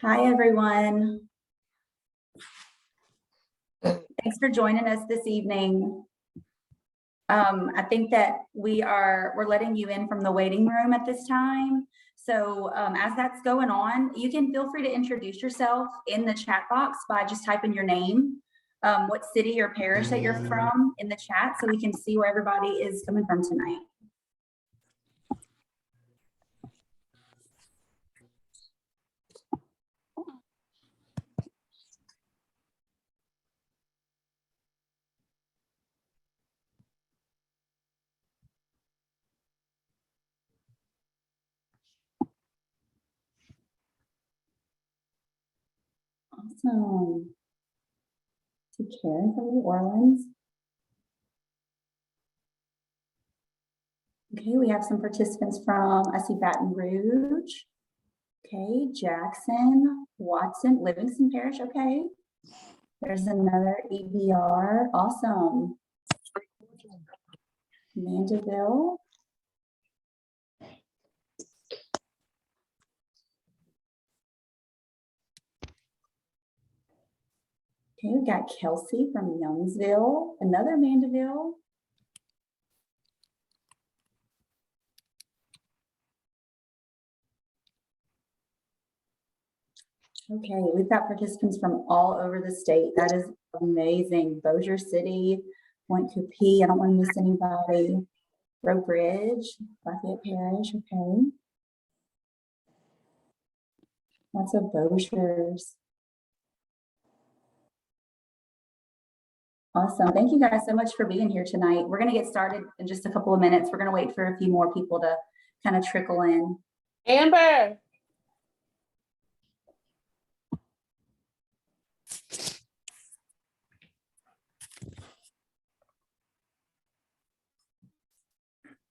Hi, everyone. Thanks for joining us this evening. I think that we're letting you in from the waiting room at this time. So as that's going on, you can feel free to introduce yourself in the chat box by just typing your name, what city or parish that you're from in the chat so we can see where everybody is coming from tonight. Awesome. To Karen from New Orleans. Okay, we have some participants from, I see Baton Rouge. Okay, Jackson, Watson, Livingston Parish, okay. There's another EBR, awesome. Mandeville. Okay, we got Kelsey from Youngsville, another Mandeville. Okay, we've got participants from all over the state. That is amazing. Bossier City, Point Coupee, I don't want to miss anybody. Roe Bridge, Lafayette Parish, okay. Lots of Bossiers. Awesome. Thank you guys so much for being here tonight. We're going to get started in just a couple of minutes. We're going to wait for a few more people to kind of trickle in. Amber.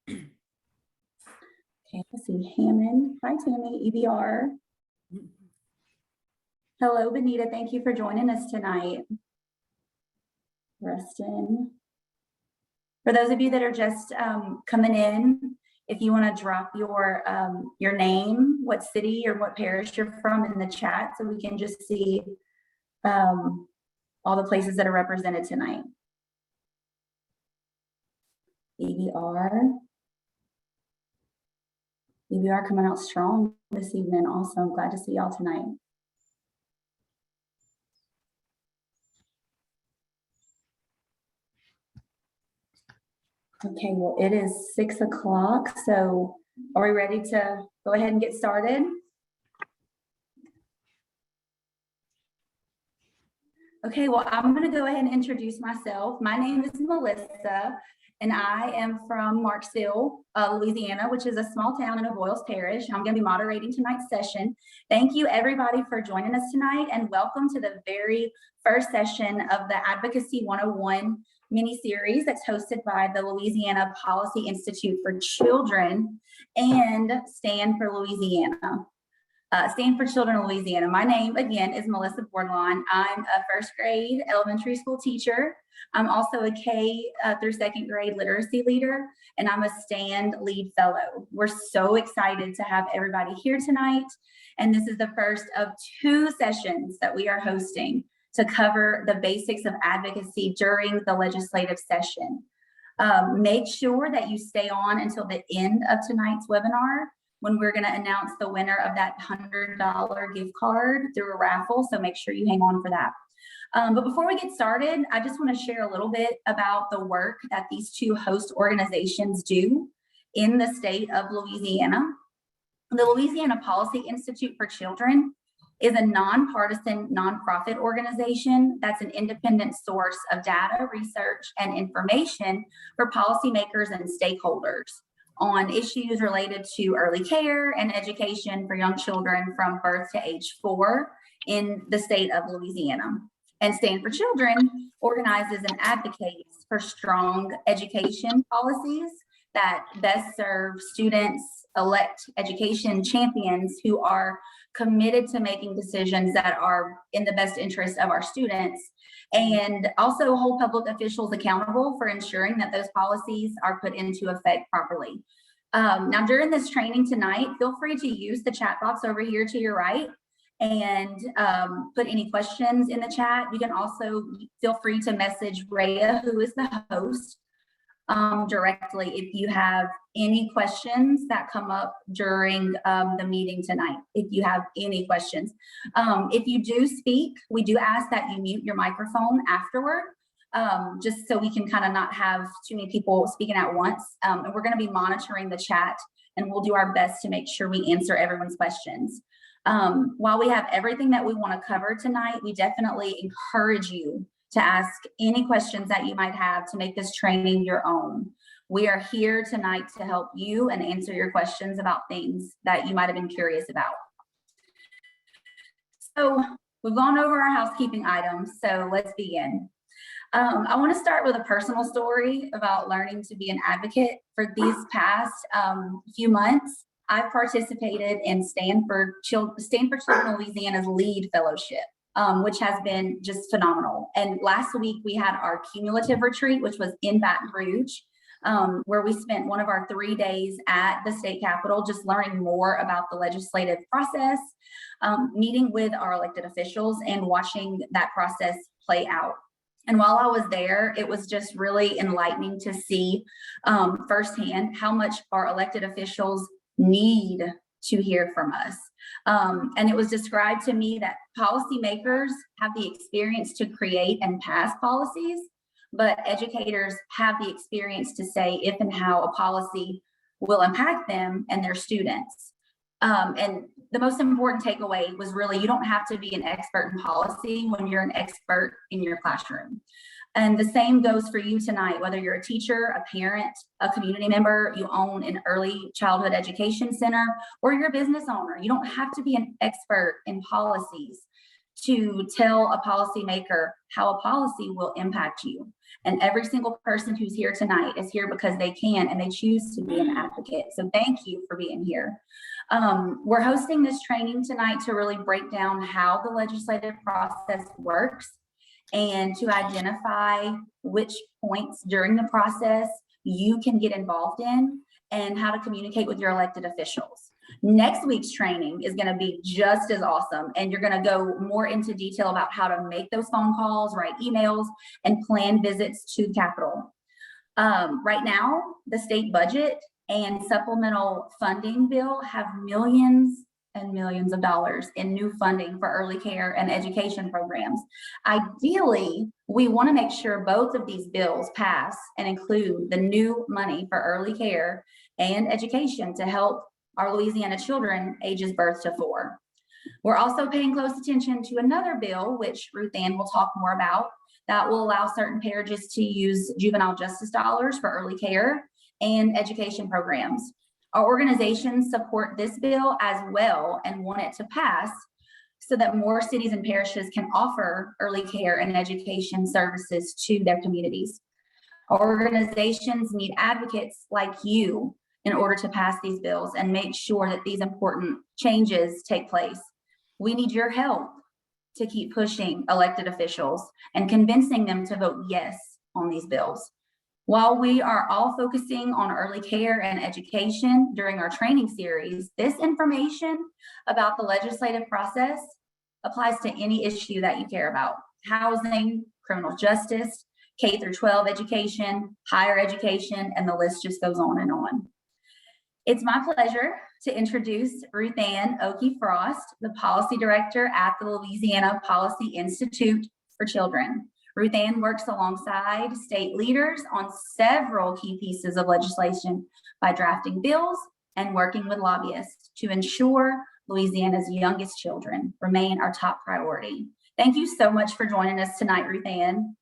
Okay, let's see. Hammond. Hi, Tammy. EBR. Hello, Benita. Thank you for joining us tonight. Rustin. For those of you that are just coming in, if you want to drop your name, what city or what parish you're from in the chat so we can just see all the places that are represented tonight. EBR. EBR coming out strong this evening. Awesome. Glad to see y'all tonight. Okay, well, it is 6 o'clock. So are we ready to go ahead and get started? Okay, well, I'm going to go ahead and introduce myself. My name is Melissa, and I am from Marksville, Louisiana, which is a small town in Avoyles Parish. I'm going to be moderating tonight's session. Thank you, everybody, for joining us tonight, and welcome to the very first session of the Advocacy 101 mini-series that's hosted by the Louisiana Policy Institute for Children and Stand for Louisiana. Stand for Children Louisiana. My name, again, is Melissa Bordelon. I'm a first grade elementary school teacher. I'm also a K through second grade literacy leader, and I'm a STAND lead fellow. We're so excited to have everybody here tonight. And this is the first of 2 sessions that we are hosting to cover the basics of advocacy during the legislative session. Make sure that you stay on until the end of tonight's webinar, when we're going to announce the winner of that $100 gift card through a raffle. So make sure you hang on for that. But before we get started, I just want to share a little bit about the work that these 2 host organizations do in the state of Louisiana. The Louisiana Policy Institute for Children is a nonpartisan nonprofit organization that's an independent source of data, research, and information for policymakers and stakeholders on issues related to early care and education for young children from birth to age 4 in the state of Louisiana. And Stand for Children organizes and advocates for strong education policies that best serve students, elect education champions who are committed to making decisions that are in the best interest of our students, and also hold public officials accountable for ensuring that those policies are put into effect properly. Now, during this training tonight, feel free to use the chat box over here to your right and put any questions in the chat. You can also feel free to message Rhea, who is the host, directly if you have any questions that come up during the meeting tonight. If you have any questions, if you do speak, we do ask that you mute your microphone afterward, just so we can kind of not have too many people speaking at once. And we're going to be monitoring the chat, and we'll do our best to make sure we answer everyone's questions. While we have everything that we want to cover tonight, we definitely encourage you to ask any questions that you might have to make this training your own. We are here tonight to help you and answer your questions about things that you might have been curious about. So we've gone over our housekeeping items, so let's begin. I want to start with a personal story about learning to be an advocate. For these past few months, I've participated in Stand for Children Louisiana's LEAD Fellowship, which has been just phenomenal. And last week we had our cumulative retreat, which was in Baton Rouge, where we spent one of our 3 days at the state capitol, just learning more about the legislative process, meeting with our elected officials and watching that process play out. And while I was there, it was just really enlightening to see firsthand how much our elected officials need to hear from us. And it was described to me that policymakers have the experience to create and pass policies, but educators have the experience to say if and how a policy will impact them and their students. And the most important takeaway was really, you don't have to be an expert in policy when you're an expert in your classroom. And the same goes for you tonight, whether you're a teacher, a parent, a community member, you own an early childhood education center, or you're a business owner. You don't have to be an expert in policies to tell a policymaker how a policy will impact you. And every single person who's here tonight is here because they can and they choose to be an advocate. So thank you for being here. We're hosting this training tonight to really break down how the legislative process works and to identify which points during the process you can get involved in and how to communicate with your elected officials. Next week's training is going to be just as awesome, and you're going to go more into detail about how to make those phone calls, write emails, and plan visits to the Capitol. Right now, the state budget and supplemental funding bill have millions and millions of dollars in new funding for early care and education programs. Ideally, we want to make sure both of these bills pass and include the new money for early care and education to help our Louisiana children ages birth to 4. We're also paying close attention to another bill, which RuthAnne will talk more about, that will allow certain parishes to use juvenile justice dollars for early care and education programs. Our organizations support this bill as well and want it to pass so that more cities and parishes can offer early care and education services to their communities. Our organizations need advocates like you in order to pass these bills and make sure that these important changes take place. We need your help to keep pushing elected officials and convincing them to vote yes on these bills. While we are all focusing on early care and education during our training series, this information about the legislative process applies to any issue that you care about: housing, criminal justice, K through 12 education, higher education, and the list just goes on and on. It's my pleasure to introduce RuthAnne Oakey-Frost, the Policy Director at the Louisiana Policy Institute for Children. RuthAnne works alongside state leaders on several key pieces of legislation by drafting bills and working with lobbyists to ensure Louisiana's youngest children remain our top priority. Thank you so much for joining us tonight, RuthAnne.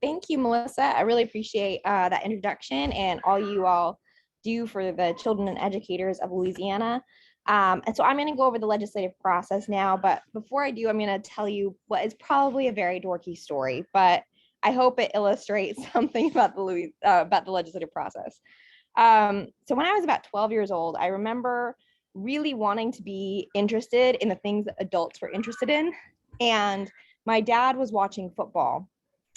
Thank you, Melissa. I really appreciate that introduction and all you all do for the children and educators of Louisiana. And so I'm going to go over the legislative process now, but before I do, I'm going to tell you what is probably a very dorky story, but I hope it illustrates something about the legislative process. So when I was about 12 years old, I remember really wanting to be interested in the things that adults were interested in. And my dad was watching football,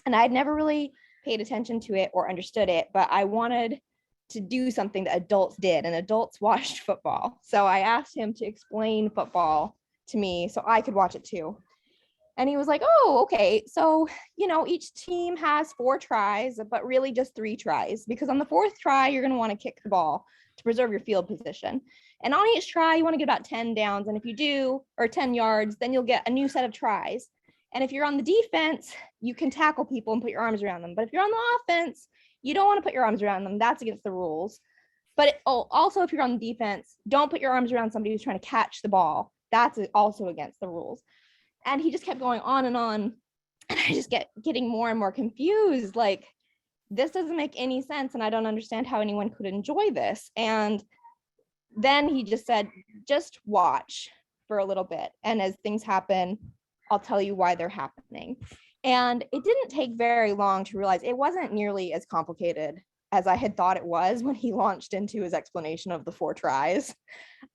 and I'd never really paid attention to it or understood it, but I wanted to do something that adults did, and adults watched football. So I asked him to explain football to me so I could watch it too. And he was like, oh, okay. So, each team has 4 tries, but really just 3 tries, because on the 4th try, you're going to want to kick the ball to preserve your field position. And on each try, you want to get about 10 downs. And if you do, or 10 yards, then you'll get a new set of tries. And if you're on the defense, you can tackle people and put your arms around them. But if you're on the offense, you don't want to put your arms around them. That's against the rules. But also, if you're on the defense, don't put your arms around somebody who's trying to catch the ball. That's also against the rules. And he just kept going on. And I just getting more and more confused. Like, this doesn't make any sense. And I don't understand how anyone could enjoy this. And then he just said, just watch for a little bit. And as things happen, I'll tell you why they're happening. And it didn't take very long to realize it wasn't nearly as complicated as I had thought it was when he launched into his explanation of the 4 tries.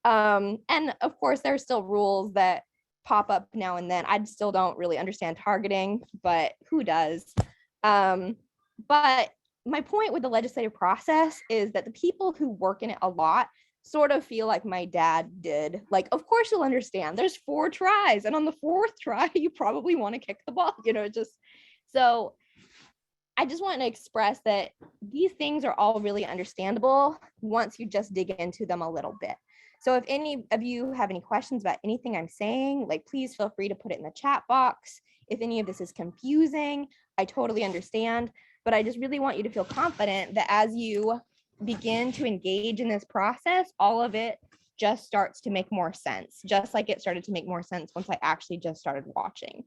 And of course, there's still rules that pop up now and then. I still don't really understand targeting, but who does? But my point with the legislative process is that the people who work in it a lot sort of feel like my dad did. Like, of course you'll understand. There's 4 tries, and on the 4th try, you probably want to kick the ball. So I just want to express that these things are all really understandable once you just dig into them a little bit. So if any of you have any questions about anything I'm saying, like, please feel free to put it in the chat box. If any of this is confusing, I totally understand, but I just really want you to feel confident that as you begin to engage in this process, all of it just starts to make more sense, just like it started to make more sense once I actually just started watching.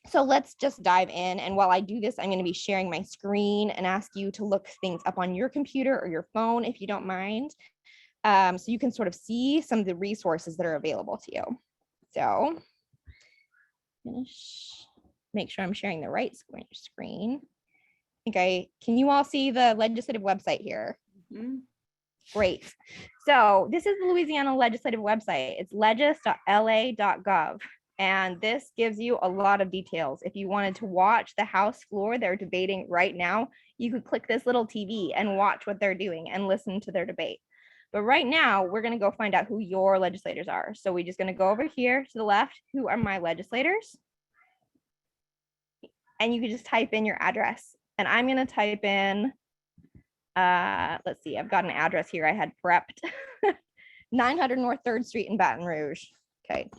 So let's just dive in. And while I do this, I'm going to be sharing my screen and ask you to look things up on your computer or your phone, if you don't mind. So you can sort of see some of the resources that are available to you. So I'm going to make sure I'm sharing the right screen. Can you all see the legislative website here? Mm-hmm. Great. So this is the Louisiana legislative website. It's legis.la.gov. And this gives you a lot of details. If you wanted to watch the House floor, they're debating right now, you could click this little TV and watch what they're doing and listen to their debate. But right now, we're going to go find out who your legislators are. So we're just going to go over here to the left. Who are my legislators? And you can just type in your address. And I'm going to type in, let's see, I've got an address here I had prepped. 900 North 3rd Street in Baton Rouge. Okay.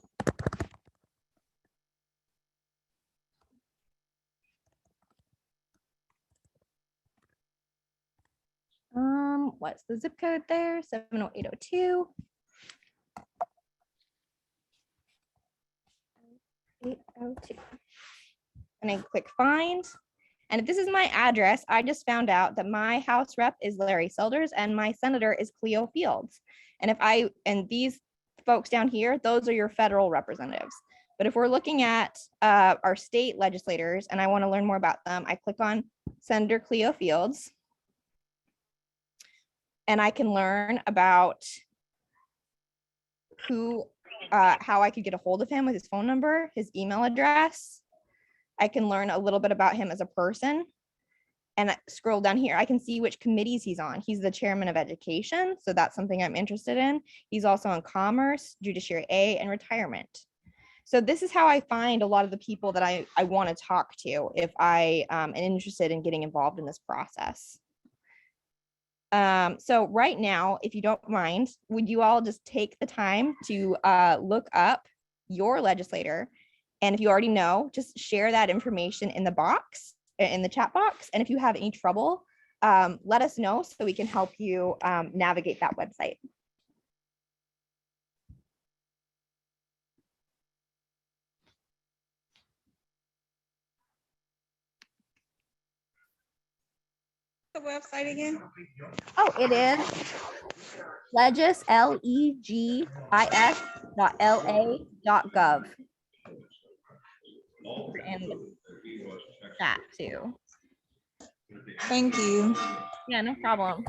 What's the zip code there? 70802. 802. And I click find. And if this is my address, I just found out that my House rep is Larry Selders and my senator is Cleo Fields. And these folks down here, those are your federal representatives. But if we're looking at our state legislators and I want to learn more about them, I click on Senator Cleo Fields. And I can learn about how I could get a hold of him with his phone number, his email address. I can learn a little bit about him as a person. And I scroll down here, I can see which committees he's on. He's the chairman of education, so that's something I'm interested in. He's also on commerce, Judiciary A, and retirement. So this is how I find a lot of the people that I want to talk to if I am interested in getting involved in this process. So right now, if you don't mind, would you all just take the time to look up your legislator? And if you already know, just share that information in the box, in the chat box. And if you have any trouble, let us know so we can help you navigate that website. The website again? Oh, it is legis, legis.la.gov. And that too. Thank you. Yeah, no problem.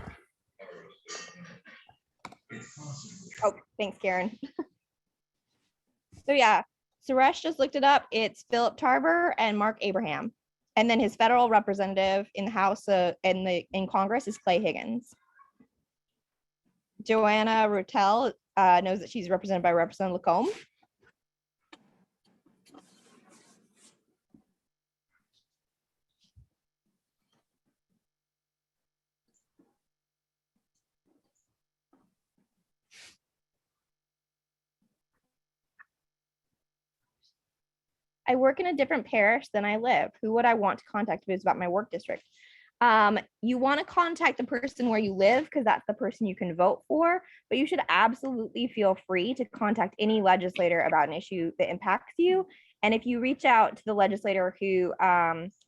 Oh, thanks, Karen. So yeah, Suresh just looked it up. It's Philip Tarver and Mark Abraham. And then his federal representative in the House in Congress is Clay Higgins. Joanna Rutel knows that she's represented by Representative Lacombe. I work in a different parish than I live. Who would I want to contact if it's about my work district? You want to contact the person where you live because that's the person you can vote for, but you should absolutely feel free to contact any legislator about an issue that impacts you. And if you reach out to the legislator who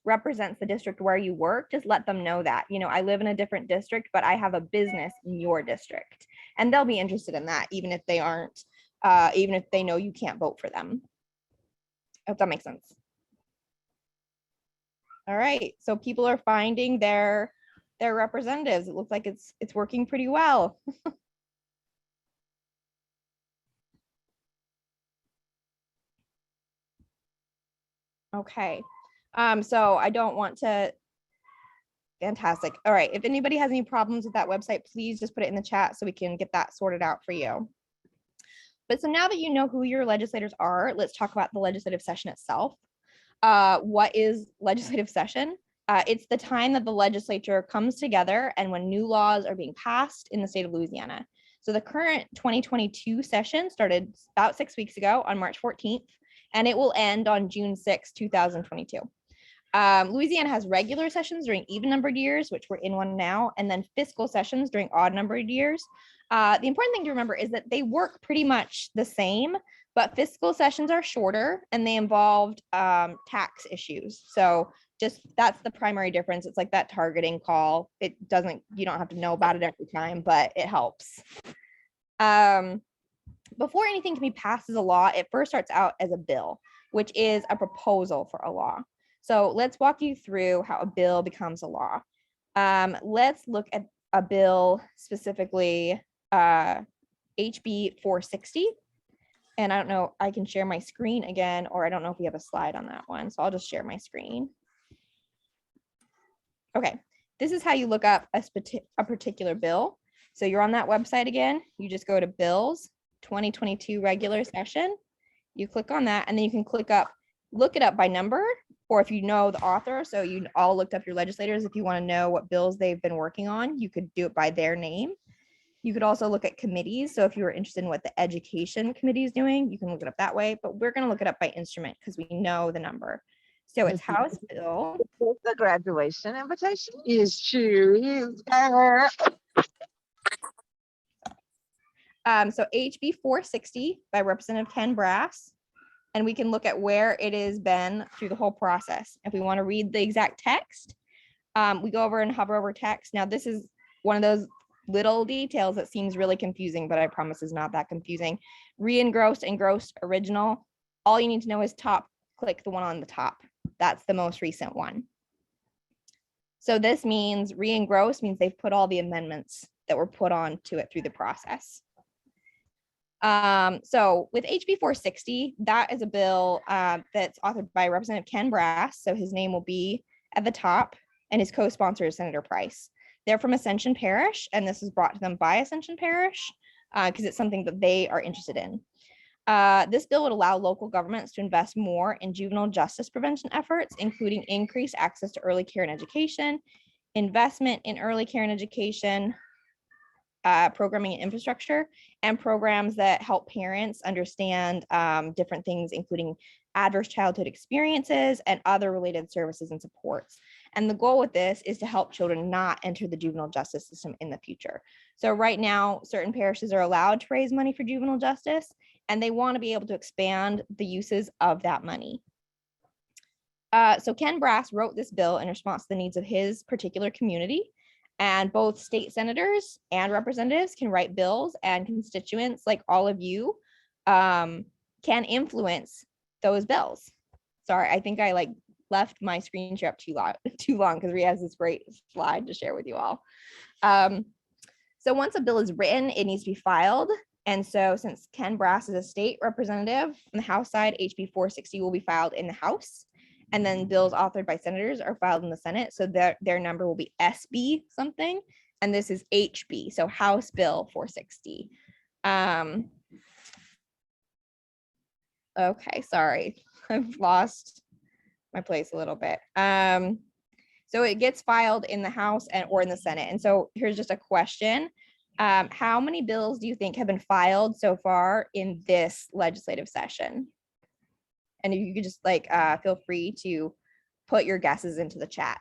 represents the district where you work, just let them know that, you know, I live in a different district, but I have a business in your district. And they'll be interested in that, even if they aren't, even if they know you can't vote for them. I hope that makes sense. All right, so people are finding their representatives. It looks like it's working pretty well. Okay, so I don't want to, fantastic. All right, if anybody has any problems with that website, please just put it in the chat so we can get that sorted out for you. But so now that you know who your legislators are, let's talk about the legislative session itself. What is legislative session? It's the time that the legislature comes together and when new laws are being passed in the state of Louisiana. So the current 2022 session started about 6 weeks ago on March 14th, and it will end on June 6, 2022. Louisiana has regular sessions during even-numbered years, which we're in one now, and then fiscal sessions during odd-numbered years. The important thing to remember is that they work pretty much the same, but fiscal sessions are shorter and they involved tax issues. So just that's the primary difference. It's like that targeting call. It doesn't, you don't have to know about it every time, but it helps. Before anything can be passed as a law, it first starts out as a bill, which is a proposal for a law. So let's walk you through how a bill becomes a law. Let's look at a bill specifically, HB 460. And I don't know, I can share my screen again, or I don't know if we have a slide on that one. So I'll just share my screen. Okay, this is how you look up a particular bill. So you're on that website again, you just go to Bills 2022 regular session. You click on that and then you can look it up by number, or if you know the author, so you all looked up your legislators, if you want to know what bills they've been working on, you could do it by their name. You could also look at committees. So if you were interested in what the education committee is doing, you can look it up that way, but we're going to look it up by instrument because we know the number. So it's House Bill. The graduation invitation is to her. So HB 460 by Representative Ken Brass. And we can look at where it has been through the whole process. If we want to read the exact text, we go over and hover over text. Now this is one of those little details that seems really confusing, but I promise is not that confusing. Re-engrossed, engrossed, original. All you need to know is top, click the one on the top. That's the most recent one. So this means re-engrossed means they've put all the amendments that were put on to it through the process. So with HB 460, that is a bill that's authored by Representative Ken Brass. So his name will be at the top and his co-sponsor is Senator Price. They're from Ascension Parish, and this is brought to them by Ascension Parish because it's something that they are interested in. This bill would allow local governments to invest more in juvenile justice prevention efforts, including increased access to early care and education, investment in early care and education, programming and infrastructure, and programs that help parents understand different things, including adverse childhood experiences and other related services and supports. And the goal with this is to help children not enter the juvenile justice system in the future. So right now, certain parishes are allowed to raise money for juvenile justice, and they want to be able to expand the uses of that money. So Ken Brass wrote this bill in response to the needs of his particular community. And both state senators and representatives can write bills, and constituents like all of you can influence those bills. Sorry, I think I left my screen share up too long because Rhea has this great slide to share with you all. So once a bill is written, it needs to be filed. And so since Ken Brass is a state representative on the House side, HB 460 will be filed in the House. And then bills authored by senators are filed in the Senate. So their number will be SB something. And this is HB, so House Bill 460. Okay, sorry, I've lost my place a little bit. So it gets filed in the House or in the Senate. And so here's just a question. How many bills do you think have been filed so far in this legislative session? And if you could just like feel free to put your guesses into the chat.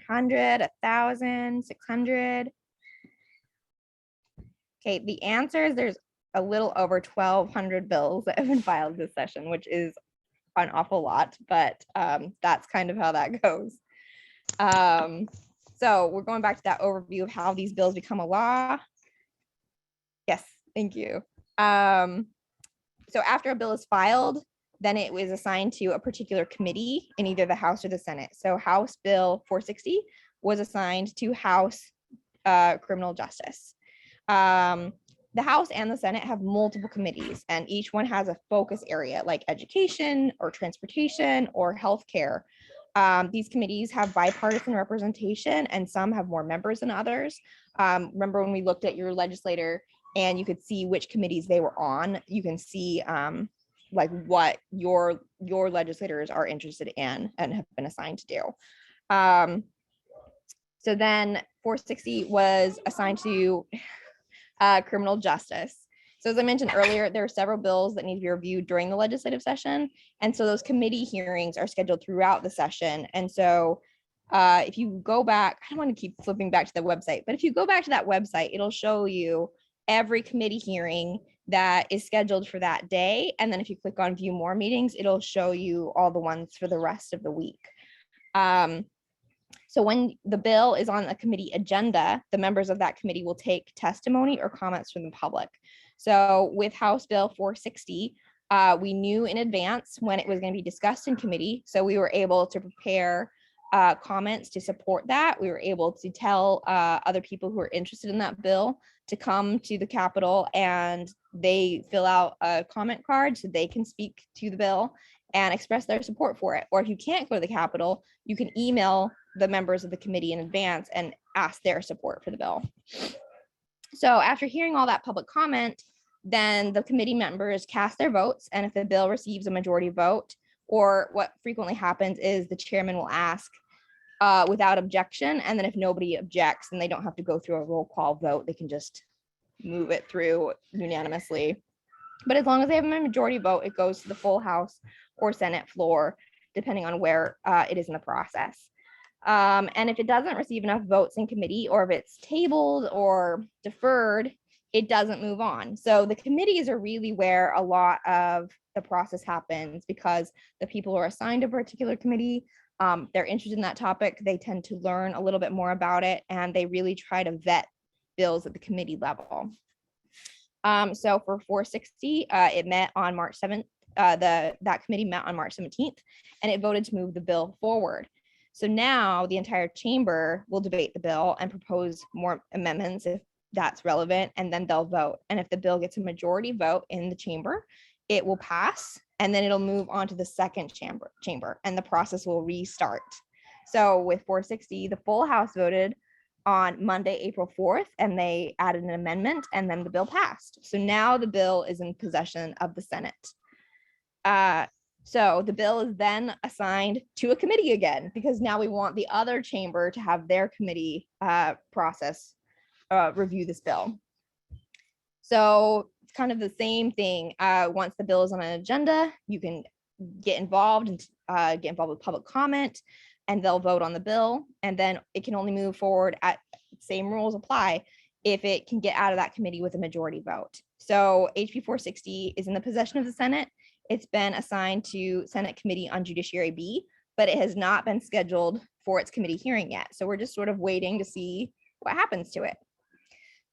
100, 1,000, 600. Okay, the answer is there's a little over 1,200 bills that have been filed this session, which is an awful lot, but that's kind of how that goes. So we're going back to that overview of how these bills become a law. Yes, thank you. So after a bill is filed, then it was assigned to a particular committee in either the House or the Senate. So House Bill 460 was assigned to House Criminal Justice. The House and the Senate have multiple committees, and each one has a focus area like education or transportation or healthcare. These committees have bipartisan representation, and some have more members than others. Remember when we looked at your legislator and you could see which committees they were on, you can see like what your legislators are interested in and have been assigned to do. So then 460 was assigned to criminal justice. So as I mentioned earlier, there are several bills that need to be reviewed during the legislative session. And so those committee hearings are scheduled throughout the session. And so if you go back, I don't want to keep flipping back to the website, but if you go back to that website, it'll show you every committee hearing that is scheduled for that day. And then if you click on view more meetings, it'll show you all the ones for the rest of the week. So when the bill is on a committee agenda, the members of that committee will take testimony or comments from the public. So with House Bill 460, we knew in advance when it was going to be discussed in committee. So we were able to prepare comments to support that. We were able to tell other people who are interested in that bill to come to the Capitol, and they fill out a comment card so they can speak to the bill and express their support for it. Or if you can't go to the Capitol, you can email the members of the committee in advance and ask their support for the bill. So after hearing all that public comment, then the committee members cast their votes, and if the bill receives a majority vote, or what frequently happens is the chairman will ask without objection, and then if nobody objects, then they don't have to go through a roll call vote. They can just move it through unanimously. But as long as they have a majority vote, it goes to the full House or Senate floor, depending on where it is in the process. And if it doesn't receive enough votes in committee, or if it's tabled or deferred, it doesn't move on. So the committees are really where a lot of the process happens, because the people who are assigned a particular committee, they're interested in that topic. They tend to learn a little bit more about it, and they really try to vet bills at the committee level. So for 460, it met on March 7th. That committee met on March 17th, and it voted to move the bill forward. So now the entire chamber will debate the bill and propose more amendments if that's relevant, and then they'll vote. And if the bill gets a majority vote in the chamber, it will pass, and then it'll move on to the second chamber, and the process will restart. So with 460, the full House voted on Monday, April 4th, and they added an amendment, and then the bill passed. So now the bill is in possession of the Senate. So the bill is then assigned to a committee again, because now we want the other chamber to have their committee process review this bill. So it's kind of the same thing. Once the bill is on an agenda, you can get involved with public comment, and they'll vote on the bill, and then it can only move forward at same rules apply if it can get out of that committee with a majority vote. So HB 460 is in the possession of the Senate. It's been assigned to Senate Committee on Judiciary B, but it has not been scheduled for its committee hearing yet. So we're just sort of waiting to see what happens to it.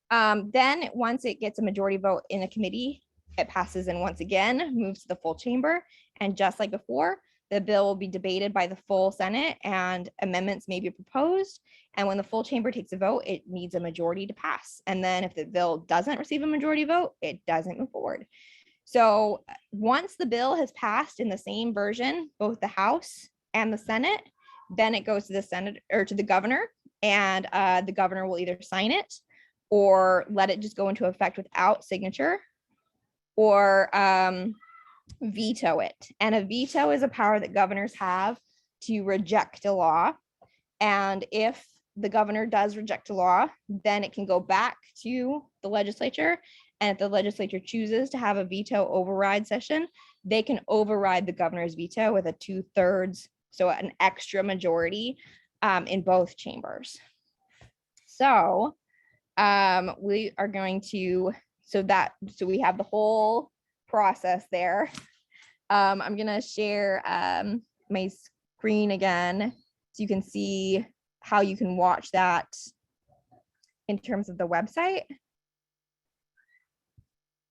Then once it gets a majority vote in a committee, it passes and once again moves to the full chamber. And just like before, the bill will be debated by the full Senate and amendments may be proposed. And when the full chamber takes a vote, it needs a majority to pass. And then if the bill doesn't receive a majority vote, it doesn't move forward. So once the bill has passed in the same version, both the House and the Senate. Then it goes to the Senate or to the governor, and the governor will either sign it or let it just go into effect without signature, or veto it. And a veto is a power that governors have to reject a law. And if the governor does reject a law, then it can go back to the legislature. And if the legislature chooses to have a veto override session, they can override the governor's veto with a 2/3, so an extra majority in both chambers. So we are going to, so we have the whole process there. I'm gonna share my screen again so you can see how you can watch that in terms of the website.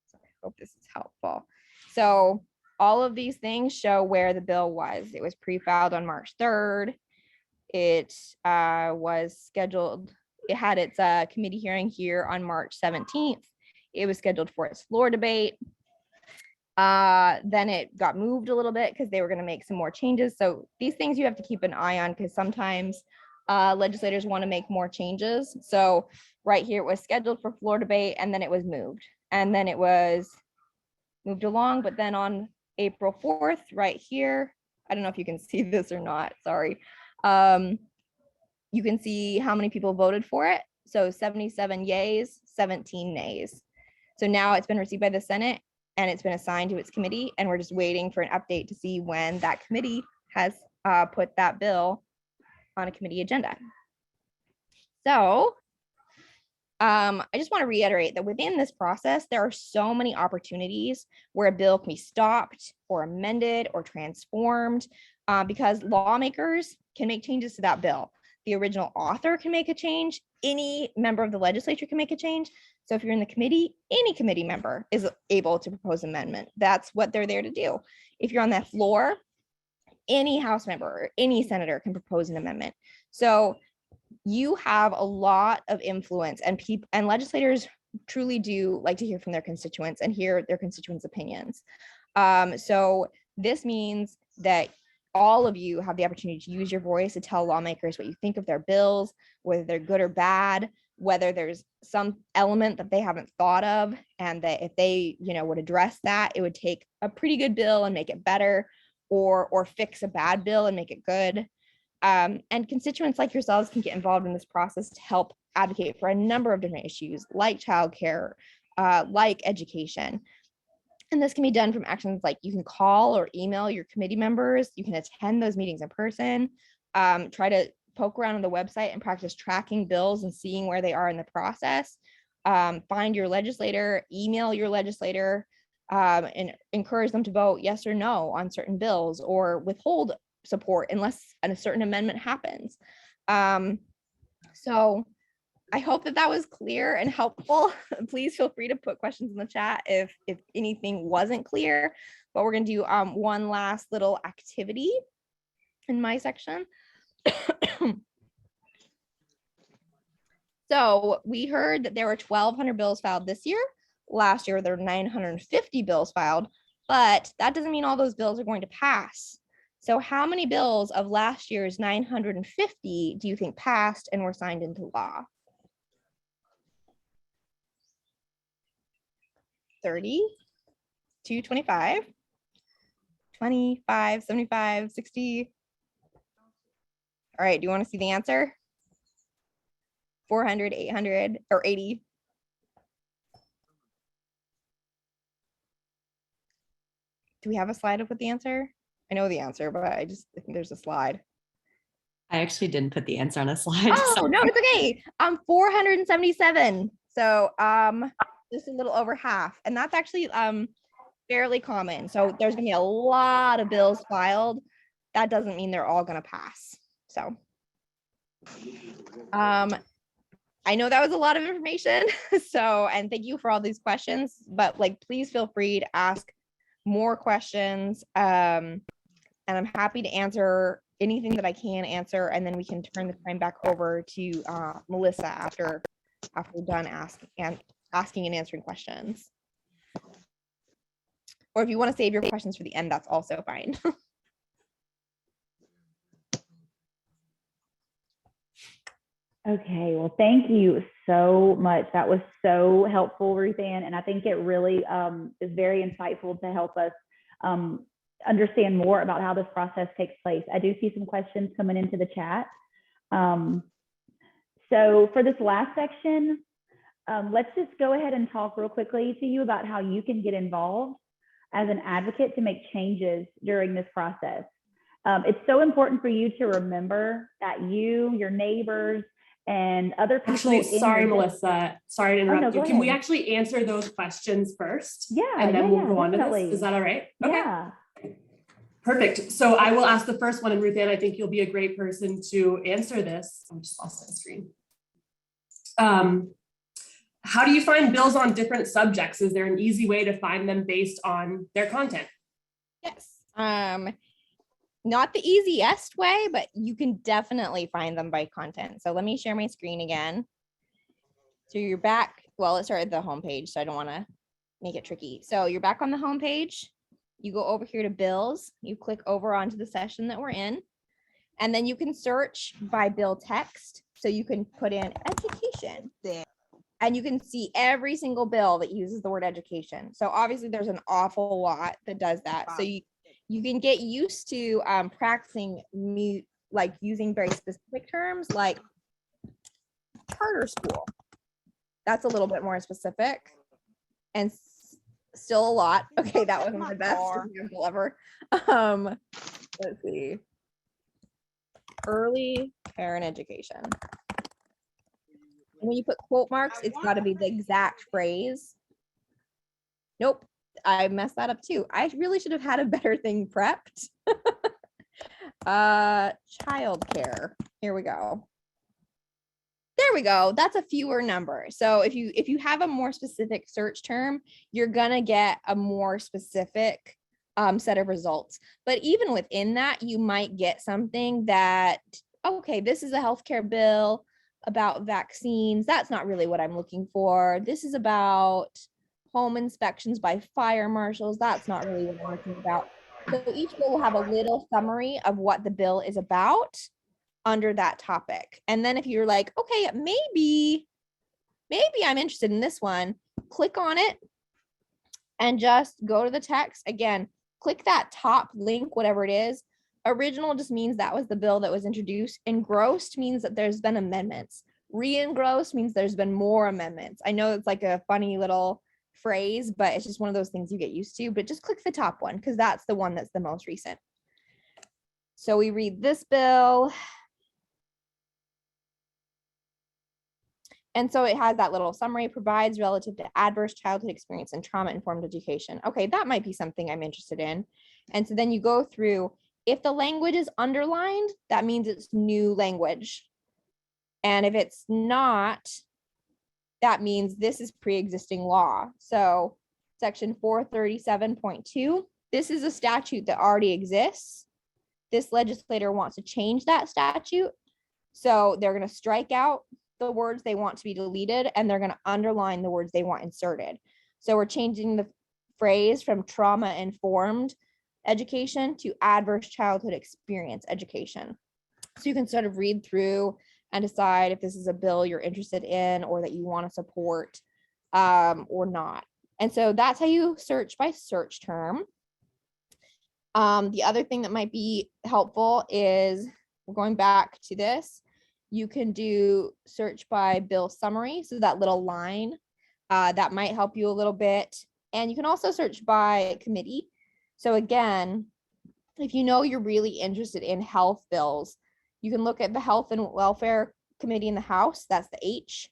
So I hope this is helpful. So all of these things show where the bill was. It was pre-filed on March 3rd. It was scheduled, it had its committee hearing here on March 17th. It was scheduled for its floor debate. Then it got moved a little bit because they were going to make some more changes. So these things you have to keep an eye on, because sometimes legislators want to make more changes. So right here it was scheduled for floor debate, and then it was moved, and then it was moved along. But then on April 4th, right here, I don't know if you can see this or not, sorry. You can see how many people voted for it. So 77 yays, 17 nays. So now it's been received by the Senate and it's been assigned to its committee, and we're just waiting for an update to see when that committee has put that bill on a committee agenda. So I just want to reiterate that within this process, there are so many opportunities where a bill can be stopped or amended or transformed because lawmakers can make changes to that bill. The original author can make a change. Any member of the legislature can make a change. So if you're in the committee, any committee member is able to propose amendment. That's what they're there to do. If you're on that floor, any House member or any senator can propose an amendment. So you have a lot of influence, and people and legislators truly do like to hear from their constituents and hear their constituents' opinions. So this means that all of you have the opportunity to use your voice to tell lawmakers what you think of their bills, whether they're good or bad, whether there's some element that they haven't thought of, and that if they, would address that, it would take a pretty good bill and make it better, or fix a bad bill and make it good. And constituents like yourselves can get involved in this process to help advocate for a number of different issues, like childcare, like education. And this can be done from actions like you can call or email your committee members. You can attend those meetings in person. Try to poke around on the website and practice tracking bills and seeing where they are in the process. Find your legislator, email your legislator, and encourage them to vote yes or no on certain bills, or withhold support unless a certain amendment happens. So I hope that was clear and helpful. Please feel free to put questions in the chat if anything wasn't clear, but we're going to do one last little activity in my section. So we heard that there were 1,200 bills filed this year. Last year, there were 950 bills filed, but that doesn't mean all those bills are going to pass. So how many bills of last year's 950 do you think passed and were signed into law? 30, 225, 25, 75, 60. All right, do you want to see the answer? 400, 800, or 80? Do we have a slide up with the answer? I know the answer, but I think there's a slide. I actually didn't put the answer on a slide. Oh, so. no, it's okay. 477. So just a little over half. And that's actually fairly common. So there's gonna be a lot of bills filed. That doesn't mean they're all gonna pass. So I know that was a lot of information. So, and thank you for all these questions, but please feel free to ask more questions. And I'm happy to answer anything that I can answer, and then we can turn the time back over to Melissa after we're done asking and answering questions. Or if you want to save your questions for the end, that's also fine. Okay, well, thank you so much. That was so helpful, RuthAnne, and I think it really is very insightful to help us understand more about how this process takes place. I do see some questions coming into the chat. So for this last section, let's just go ahead and talk real quickly to you about how you can get involved as an advocate to make changes during this process. It's so important for you to remember that you, your neighbors, and other people. Actually, sorry, Melissa, sorry to interrupt no, you. go Can we ahead. actually answer those questions first? Yeah, And then yeah, we'll yeah, go on to definitely. this. Is that all right? Okay. Yeah. Perfect. So I will ask the first one, and RuthAnne, I think you'll be a great person to answer this. I just lost my screen. How do you find bills on different subjects? Is there an easy way to find them based on their content? Yes. Not the easiest way, but you can definitely find them by content. So let me share my screen again. So you're back. Well, let's start at the home page, so I don't want to make it tricky. So you're back on the home page. You go over here to bills. You click over onto the session that we're in. And then you can search by bill text. So you can put in education. And you can see every single bill that uses the word education. So obviously there's an awful lot that does that. So you can get used to practicing like using very specific terms like charter school. That's a little bit more specific and still a lot. Okay, that wasn't the best example ever. Let's see. Early parent education. When you put quote marks, it's got to be the exact phrase. Nope, I messed that up too. I really should have had a better thing prepped. Childcare. Here we go. There we go. That's a fewer number. So if you have a more specific search term, you're gonna get a more specific set of results. But even within that, you might get something that, okay, this is a healthcare bill about vaccines. That's not really what I'm looking for. This is about home inspections by fire marshals. That's not really what I'm looking about. So each bill will have a little summary of what the bill is about under that topic. And then if you're like, okay, maybe I'm interested in this one, click on it and just go to the text. Again, click that top link, whatever it is. Original just means that was the bill that was introduced. Engrossed means that there's been amendments. Re-engrossed means there's been more amendments. I know it's like a funny little phrase, but it's just one of those things you get used to. But just click the top one because that's the one that's the most recent. So we read this bill. And so it has that little summary, provides relative to adverse childhood experience and trauma-informed education. Okay, that might be something I'm interested in. And so then you go through, if the language is underlined, that means it's new language. And if it's not, that means this is pre-existing law. So section 437.2, this is a statute that already exists. This legislator wants to change that statute. So they're going to strike out the words they want to be deleted, and they're going to underline the words they want inserted. So we're changing the phrase from trauma-informed education to adverse childhood experience education. So you can sort of read through and decide if this is a bill you're interested in or that you want to support or not. And so that's how you search by search term. The other thing that might be helpful is, we're going back to this, you can do search by bill summary. So that little line, that might help you a little bit. And you can also search by committee. So again, if you know you're really interested in health bills, you can look at the Health and Welfare Committee in the House, that's the H,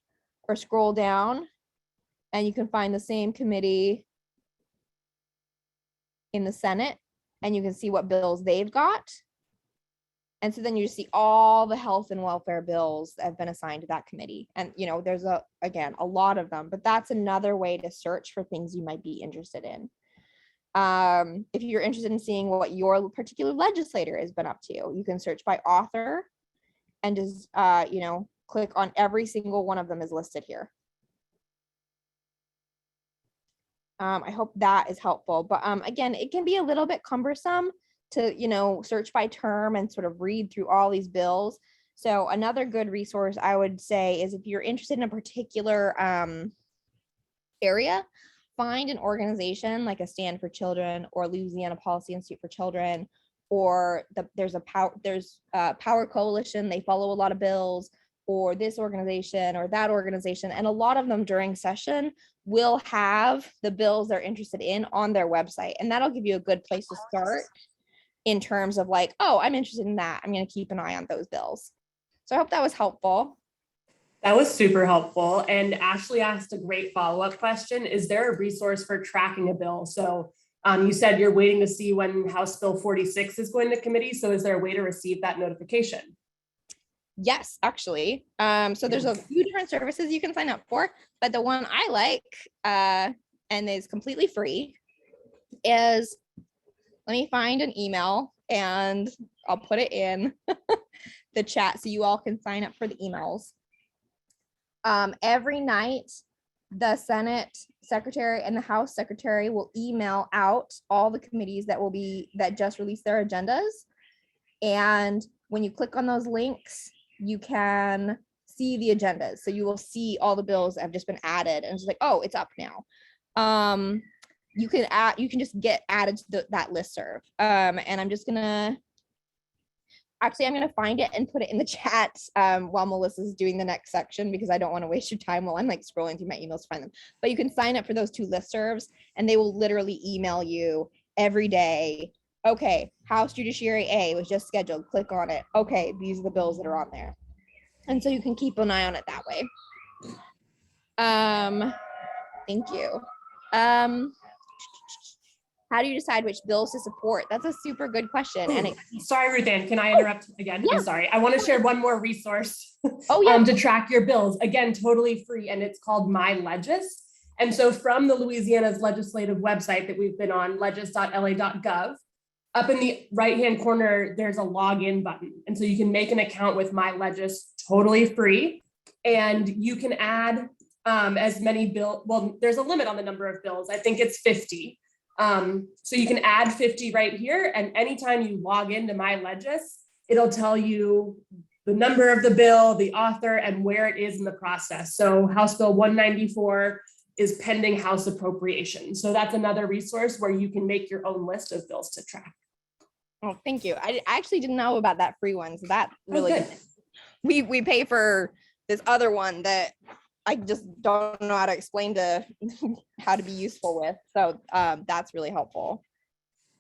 or scroll down and you can find the same committee in the Senate and you can see what bills they've got. And so then you see all the health and welfare bills that have been assigned to that committee. And, you know, there's again, a lot of them, but that's another way to search for things you might be interested in. If you're interested in seeing what your particular legislator has been up to, you can search by author and just, you know, click on every single one of them is listed here. I hope that is helpful, but again, it can be a little bit cumbersome to, you know, search by term and sort of read through all these bills. So another good resource I would say is if you're interested in a particular area, find an organization like a Stand for Children or Louisiana Policy Institute for Children, or there's a Power Coalition. They follow a lot of bills, or this organization or that organization. And a lot of them during session will have the bills they're interested in on their website. And that'll give you a good place to start in terms of like, oh, I'm interested in that. I'm going to keep an eye on those bills. So I hope that was helpful. That was super helpful. And Ashley asked a great follow-up question. Is there a resource for tracking a bill? So you said you're waiting to see when House Bill 46 is going to committee. So is there a way to receive that notification? Yes, actually. So there's a few different services you can sign up for, but the one I like and is completely free is, let me find an email and I'll put it in the chat so you all can sign up for the emails. Every night, the Senate Secretary and the House Secretary will email out all the committees that just released their agendas. And when you click on those links, you can see the agendas. So you will see all the bills that have just been added, and it's like, oh, it's up now. You can just get added to that listserv. And I'm gonna find it and put it in the chat while Melissa's doing the next section, because I don't want to waste your time while I'm like scrolling through my emails to find them. But you can sign up for those 2 listservs and they will literally email you every day. Okay, House Judiciary A was just scheduled. Click on it. Okay, these are the bills that are on there. And so you can keep an eye on it that way. Thank you. How do you decide which bills to support? That's a super good question. And Sorry, RuthAnne, can I interrupt again? Yeah. I'm sorry. I want to share one more resource yeah. to track your bills. Again, totally free, and it's called My Legis. And so from the Louisiana's legislative website that we've been on, legis.la.gov, up in the right-hand corner, there's a login button. And so you can make an account with My Legis totally free. And you can add as many bills. Well, there's a limit on the number of bills. I think it's 50. So you can add 50 right here, and anytime you log into My Legis, it'll tell you the number of the bill, the author, and where it is in the process. So House Bill 194 is pending House appropriation. So that's another resource where you can make your own list of bills to track. Oh, thank you. I actually didn't know about that free one, so that really good. We pay for this other one that I just don't know how to explain to how to be useful with. So that's really helpful.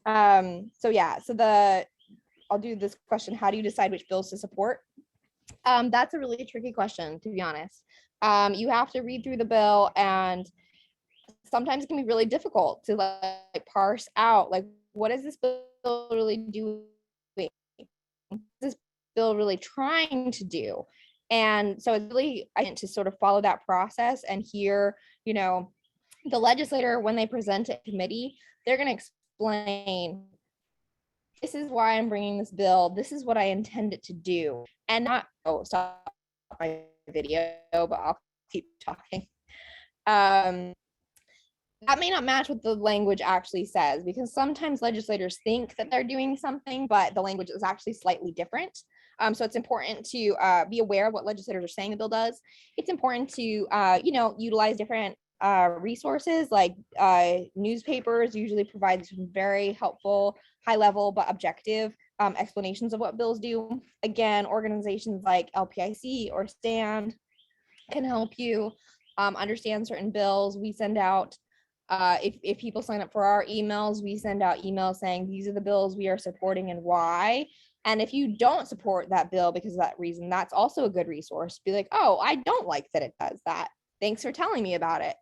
I'll do this question. How do you decide which bills to support? That's a really tricky question, to be honest. You have to read through the bill, and sometimes it can be really difficult to like parse out, like, what is this bill really doing? What is this bill really trying to do? And so it's really, I want to sort of follow that process and hear, the legislator, when they present it to committee, they're going to explain, this is why I'm bringing this bill. This is what I intend it to do. And not, stop my video, but I'll keep talking. That may not match what the language actually says, because sometimes legislators think that they're doing something, but the language is actually slightly different. So it's important to be aware of what legislators are saying the bill does. It's important to, utilize different resources, like newspapers usually provide some very helpful, high level, but objective explanations of what bills do. Again, organizations like LPIC or STAND can help you understand certain bills. We send out, if people sign up for our emails, we send out emails saying these are the bills we are supporting and why. And if you don't support that bill because of that reason, that's also a good resource. Be like, oh, I don't like that it does that. Thanks for telling me about it,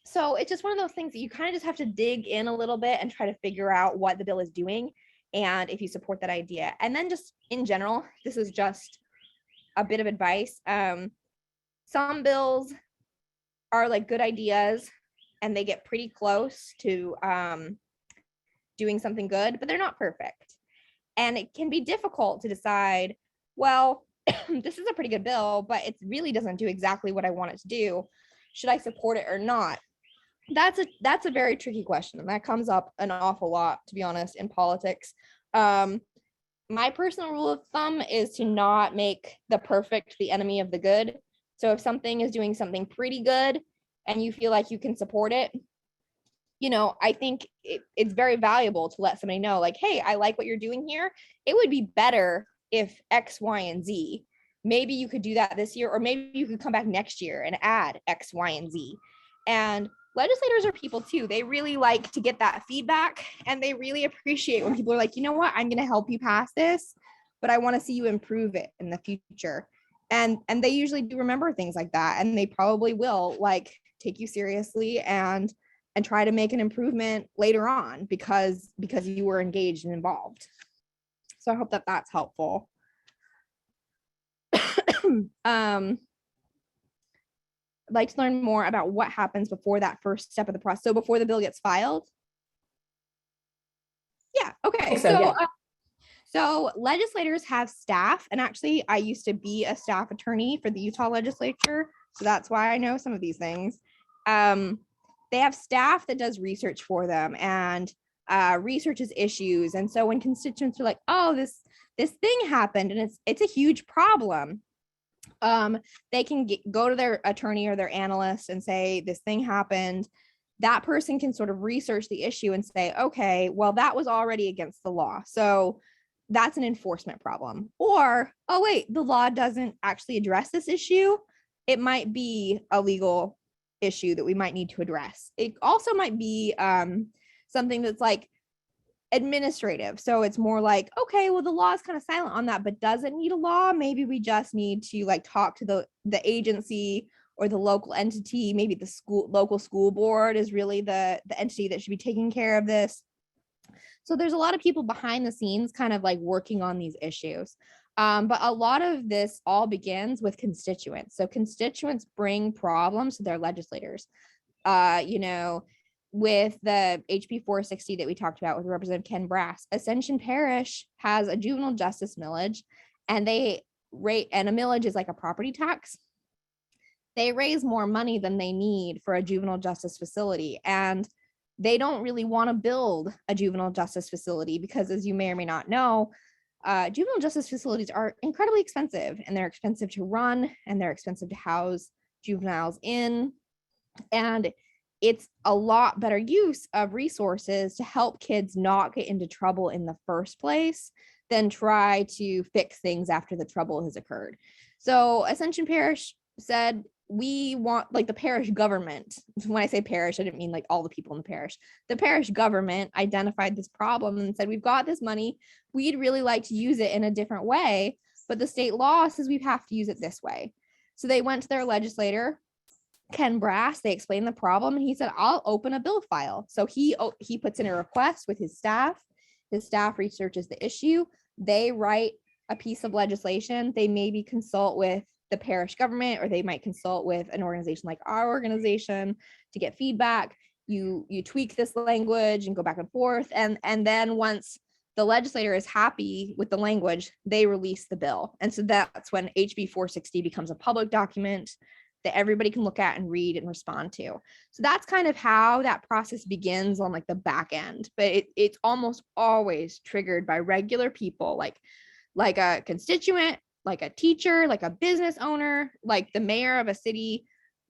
So it's just one of those things that you kind of just have to dig in a little bit and try to figure out what the bill is doing and if you support that idea. And then just in general, this is just a bit of advice. Some bills are like good ideas and they get pretty close to doing something good, but they're not perfect. And it can be difficult to decide, well, this is a pretty good bill, but it really doesn't do exactly what I want it to do. Should I support it or not? That's a very tricky question. And that comes up an awful lot, to be honest, in politics. my personal rule of thumb is to not make the perfect the enemy of the good. So if something is doing something pretty good and you feel like you can support it, I think it's very valuable to let somebody know, like, hey, I like what you're doing here. It would be better if X, Y, and Z. Maybe you could do that this year, or maybe you could come back next year and add X, Y, and Z. And legislators are people too. They really like to get that feedback, and they really appreciate when people are like, you know what, I'm going to help you pass this, but I want to see you improve it in the future. And they usually do remember things like that, and they probably will like take you seriously and try to make an improvement later on because you were engaged and involved. So I hope that that's helpful. I'd like to learn more about what happens before that first step of the process. So before the bill gets filed. Yeah. Okay. So legislators have staff, and actually I used to be a staff attorney for the Utah legislature. So that's why I know some of these things. They have staff that does research for them and researches issues. And so when constituents are like, oh, this thing happened and it's a huge problem, they can go to their attorney or their analyst and say, this thing happened. That person can sort of research the issue and say, okay, well, that was already against the law. So that's an enforcement problem. Or, oh, wait, the law doesn't actually address this issue. It might be a legal issue that we might need to address. It also might be something that's like administrative. So it's more like, okay, well, the law is kind of silent on that, but doesn't need a law. Maybe we just need to like talk to the agency or the local entity. Maybe the local school board is really the entity that should be taking care of this. So there's a lot of people behind the scenes kind of like working on these issues. But a lot of this all begins with constituents. So constituents bring problems to their legislators. With the HB 460 that we talked about with Representative Ken Brass, Ascension Parish has a juvenile justice millage, and a millage is like a property tax. They raise more money than they need for a juvenile justice facility, and they don't really want to build a juvenile justice facility because, as you may or may not know, juvenile justice facilities are incredibly expensive, and they're expensive to run, and they're expensive to house juveniles in. And it's a lot better use of resources to help kids not get into trouble in the first place than try to fix things after the trouble has occurred. So Ascension Parish said, we want, like, the parish government, when I say parish, I didn't mean like all the people in the parish. The parish government identified this problem and said, we've got this money. We'd really like to use it in a different way, but the state law says we have to use it this way. So they went to their legislator, Ken Brass. They explained the problem, and he said, I'll open a bill file. So he puts in a request with his staff. His staff researches the issue. They write a piece of legislation. They maybe consult with the parish government, or they might consult with an organization like our organization to get feedback. You tweak this language and go back and forth. And then once the legislator is happy with the language, they release the bill. And so that's when HB 460 becomes a public document that everybody can look at and read and respond to. So that's kind of how that process begins on like the back end, but it's almost always triggered by regular people, like a constituent, like a teacher, like a business owner, like the mayor of a city.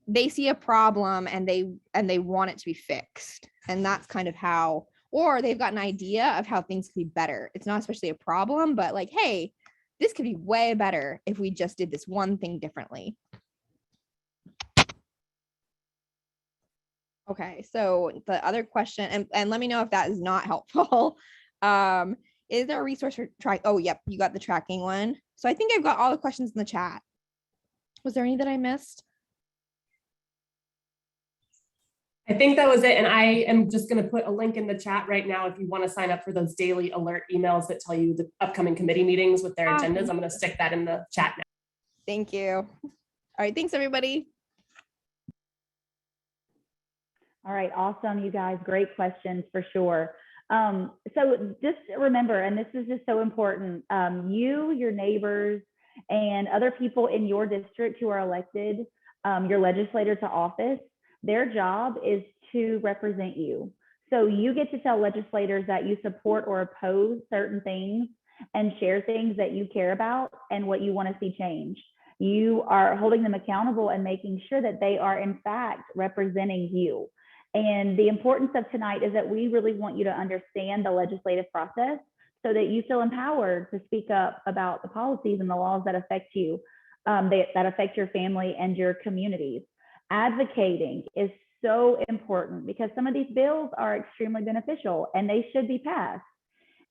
They see a problem and they want it to be fixed. And that's kind of how, or they've got an idea of how things could be better. It's not especially a problem, but like, hey, this could be way better if we just did this one thing differently. Okay, so the other question, and let me know if that is not helpful. Is there a resource for track? Oh, yep, you got the tracking one. So I think I've got all the questions in the chat. Was there any that I missed? I think that was it. And I am just going to put a link in the chat right now if you want to sign up for those daily alert emails that tell you the upcoming committee meetings with their agendas. I'm going to stick that in the chat now. Thank you. All right, thanks everybody. All right, awesome, you guys. Great questions for sure. So just remember, and this is just so important, you, your neighbors, and other people in your district who are elected, your legislator to office, their job is to represent you. So you get to tell legislators that you support or oppose certain things, and share things that you care about and what you want to see change. You are holding them accountable and making sure that they are in fact representing you. And the importance of tonight is that we really want you to understand the legislative process so that you feel empowered to speak up about the policies and the laws that affect you, that affect your family and your communities. Advocating is so important because some of these bills are extremely beneficial and they should be passed.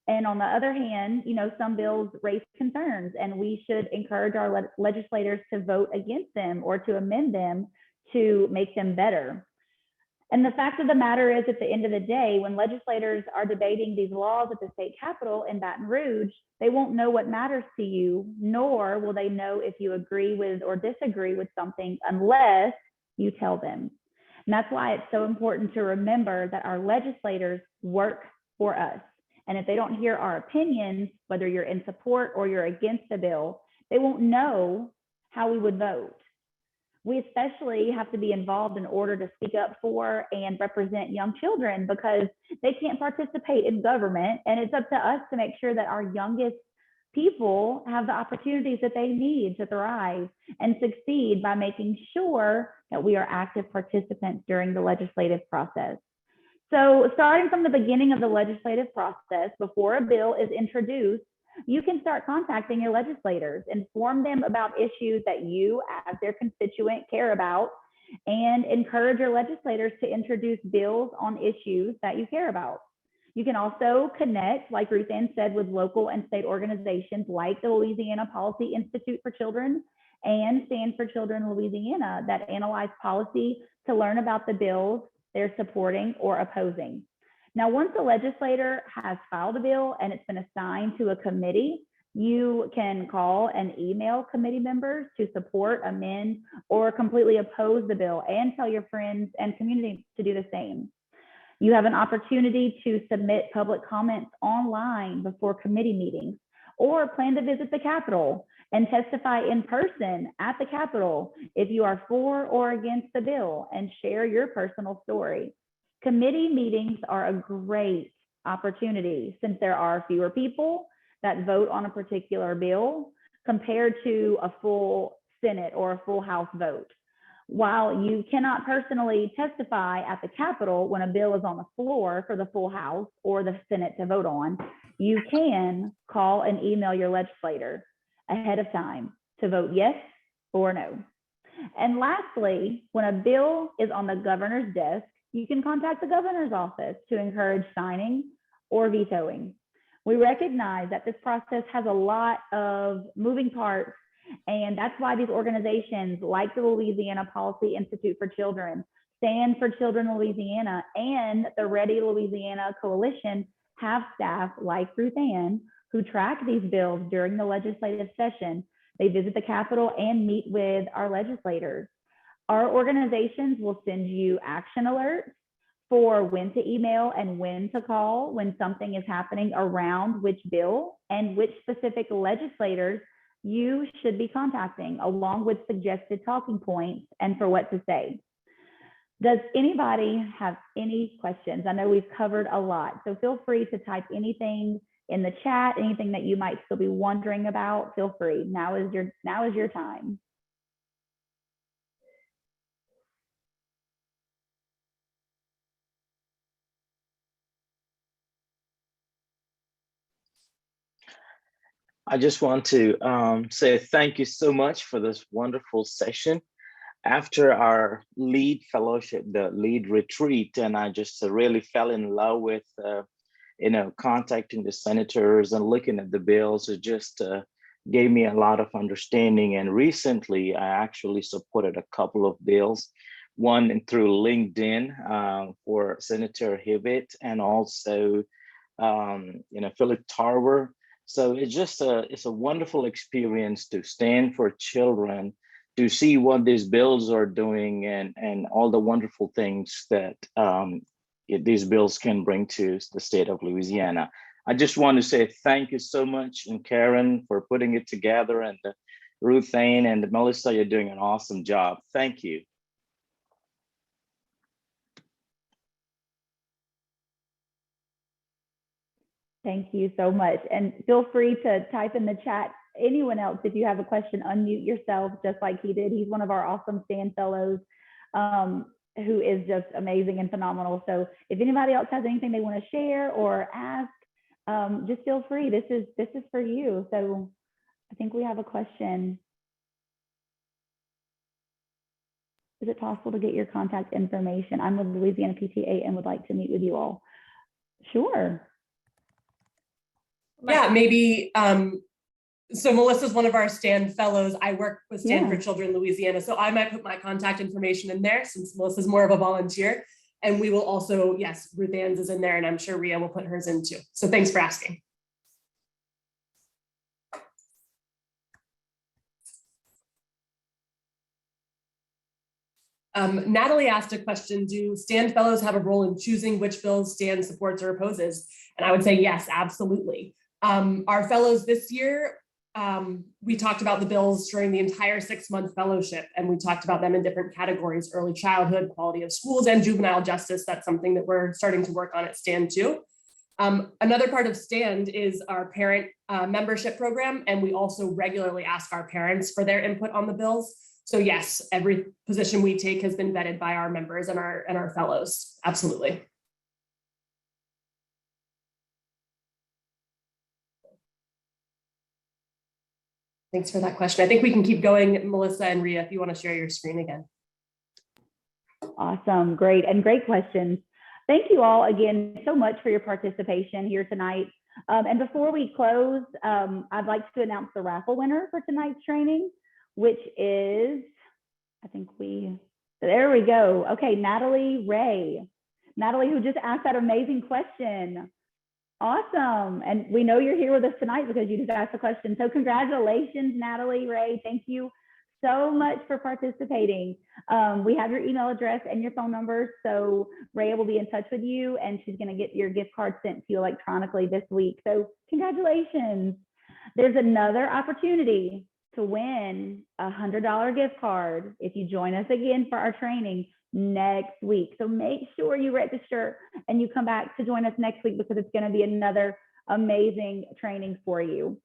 And on the other hand, you know, some bills raise concerns and we should encourage our legislators to vote against them or to amend them to make them better. And the fact of the matter is, at the end of the day, when legislators are debating these laws at the state capitol in Baton Rouge, they won't know what matters to you, nor will they know if you agree with or disagree with something unless you tell them. And that's why it's so important to remember that our legislators work for us. And if they don't hear our opinions, whether you're in support or you're against the bill, they won't know how we would vote. We especially have to be involved in order to speak up for and represent young children because they can't participate in government. And it's up to us to make sure that our youngest people have the opportunities that they need to thrive and succeed by making sure that we are active participants during the legislative process. So starting from the beginning of the legislative process, before a bill is introduced, you can start contacting your legislators, inform them about issues that you as their constituent care about, and encourage your legislators to introduce bills on issues that you care about. You can also connect, like RuthAnne said, with local and state organizations like the Louisiana Policy Institute for Children and Stand for Children Louisiana that analyze policy to learn about the bills they're supporting or opposing. Now, once a legislator has filed a bill and it's been assigned to a committee, you can call and email committee members to support, amend, or completely oppose the bill and tell your friends and community to do the same. You have an opportunity to submit public comments online before committee meetings or plan to visit the Capitol and testify in person at the Capitol if you are for or against the bill and share your personal story. Committee meetings are a great opportunity since there are fewer people that vote on a particular bill compared to a full Senate or a full House vote. While you cannot personally testify at the Capitol when a bill is on the floor for the full House or the Senate to vote on, you can call and email your legislator ahead of time to vote yes or no. And lastly, when a bill is on the governor's desk, you can contact the governor's office to encourage signing or vetoing. We recognize that this process has a lot of moving parts, and that's why these organizations like the Louisiana Policy Institute for Children, Stand for Children Louisiana, and the Ready Louisiana Coalition have staff like RuthAnne who track these bills during the legislative session. They visit the Capitol and meet with our legislators. Our organizations will send you action alerts for when to email and when to call when something is happening around which bill and which specific legislators you should be contacting, along with suggested talking points and for what to say. Does anybody have any questions? I know we've covered a lot, so feel free to type anything in the chat, anything that you might still be wondering about, feel free. Now is your time. I just want to say thank you so much for this wonderful session. After our lead fellowship, the lead retreat, and I just really fell in love with, contacting the senators and looking at the bills. It just gave me a lot of understanding. And recently, I actually supported a couple of bills, one through LinkedIn for Senator Hibbett and also, Philip Tarver. So it's just it's a wonderful experience to stand for children, to see what these bills are doing and all the wonderful things that these bills can bring to the state of Louisiana. I just want to say thank you so much, and Karen for putting it together, and RuthAnne and Melissa, you're doing an awesome job. Thank you. Thank you so much. And feel free to type in the chat. Anyone else, if you have a question, unmute yourself just like he did. He's one of our awesome stand fellows who is just amazing and phenomenal. So if anybody else has anything they want to share or ask, just feel free. This is for you. So I think we have a question. Is it possible to get your contact information? I'm with Louisiana PTA and would like to meet with you all. Sure. Yeah, maybe. So Melissa's one of our STAND fellows. I work with STAND for Children Louisiana. So I might put my contact information in there since Melissa's more of a volunteer. And we will also, yes, RuthAnne's is in there and I'm sure Rhea will put hers in too. So thanks for asking. Natalie asked a question, do STAND fellows have a role in choosing which bills STAND supports or opposes? And I would say yes, absolutely. Our fellows this year, we talked about the bills during the entire 6-month fellowship, and we talked about them in different categories: early childhood, quality of schools, and juvenile justice. That's something that we're starting to work on at STAND too. Another part of STAND is our parent membership program, and we also regularly ask our parents for their input on the bills. So yes, every position we take has been vetted by our members and our fellows. Absolutely. Thanks for that question. I think we can keep going, Melissa and Rhea, if you want to share your screen again. Awesome, great, and great questions. Thank you all again so much for your participation here tonight. And before we close, I'd like to announce the raffle winner for tonight's training, which is, there we go. Okay, Natalie Ray. Natalie, who just asked that amazing question. Awesome. And we know you're here with us tonight because you just asked the question. So congratulations, Natalie Ray. Thank you so much for participating. We have your email address and your phone number. So Ray will be in touch with you and she's going to get your gift card sent to you electronically this week. So congratulations. There's another opportunity to win a $100 gift card if you join us again for our training next week. So make sure you register and you come back to join us next week because it's going to be another amazing training for you.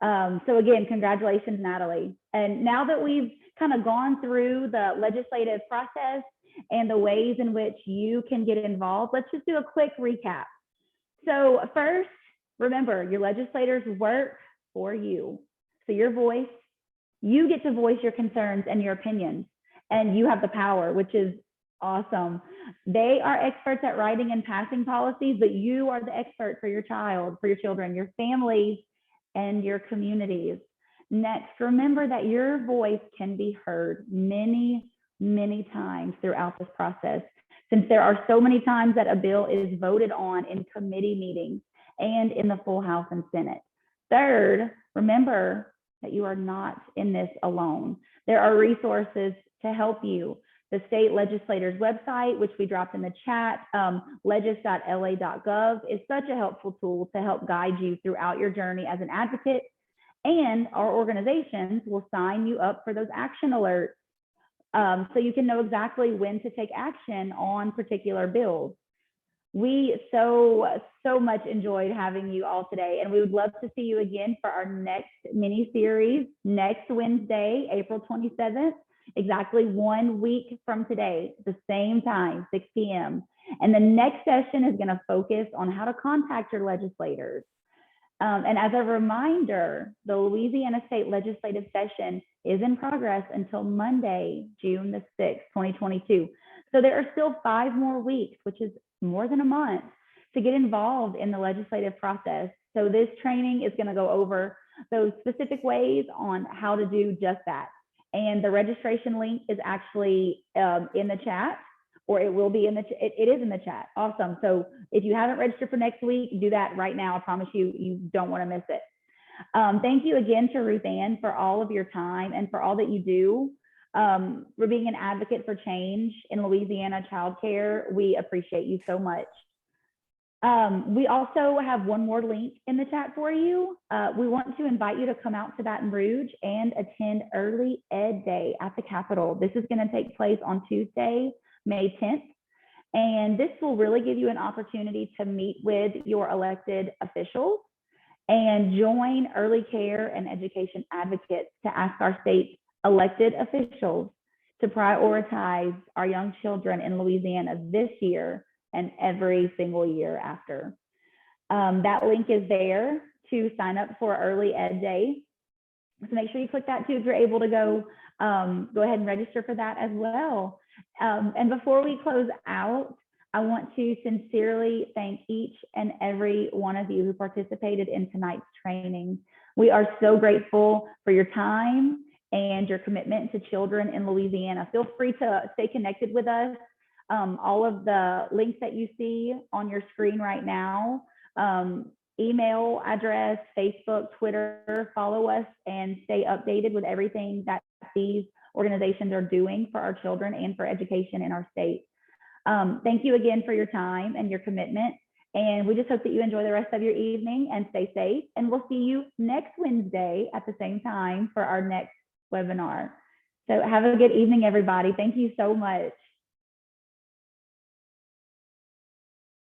So again, congratulations, Natalie. And now that we've kind of gone through the legislative process and the ways in which you can get involved, let's just do a quick recap. So first, remember, your legislators work for you. So your voice, you get to voice your concerns and your opinions, and you have the power, which is awesome. They are experts at writing and passing policies, but you are the expert for your child, for your children, your families, and your communities. Next, remember that your voice can be heard many, many times throughout this process, since there are so many times that a bill is voted on in committee meetings and in the full House and Senate. Third, remember that you are not in this alone. There are resources to help you. The state legislators website, which we dropped in the chat, legis.la.gov, is such a helpful tool to help guide you throughout your journey as an advocate. And our organizations will sign you up for those action alerts so you can know exactly when to take action on particular bills. We so much enjoyed having you all today, and we would love to see you again for our next mini series next Wednesday, April 27th. Exactly 1 week from today, the same time, 6 p.m. And the next session is going to focus on how to contact your legislators. And as a reminder, the Louisiana State Legislative Session is in progress until Monday, June the 6th, 2022. So there are still 5 more weeks, which is more than a month, to get involved in the legislative process. So this training is going to go over those specific ways on how to do just that. And the registration link is actually in the chat, or it will be in the, it is in the chat. Awesome. So if you haven't registered for next week, do that right now. I promise you, you don't want to miss it. Thank you again to RuthAnne for all of your time and for all that you do. For being an advocate for change in Louisiana childcare. We appreciate you so much. We also have one more link in the chat for you. We want to invite you to come out to Baton Rouge and attend Early Ed Day at the Capitol. This is going to take place on Tuesday, May 10th. And this will really give you an opportunity to meet with your elected officials and join early care and education advocates to ask our state's elected officials to prioritize our young children in Louisiana this year and every single year after. That link is there to sign up for Early Ed Day. So make sure you click that too if you're able to go ahead and register for that as well. And before we close out, I want to sincerely thank each and every one of you who participated in tonight's training. We are so grateful for your time and your commitment to children in Louisiana. Feel free to stay connected with us. All of the links that you see on your screen right now, email address, Facebook, Twitter, follow us and stay updated with everything that these organizations are doing for our children and for education in our state. Thank you again for your time and your commitment. And we just hope that you enjoy the rest of your evening and stay safe. And we'll see you next Wednesday at the same time for our next webinar. So have a good evening, everybody. Thank you so much.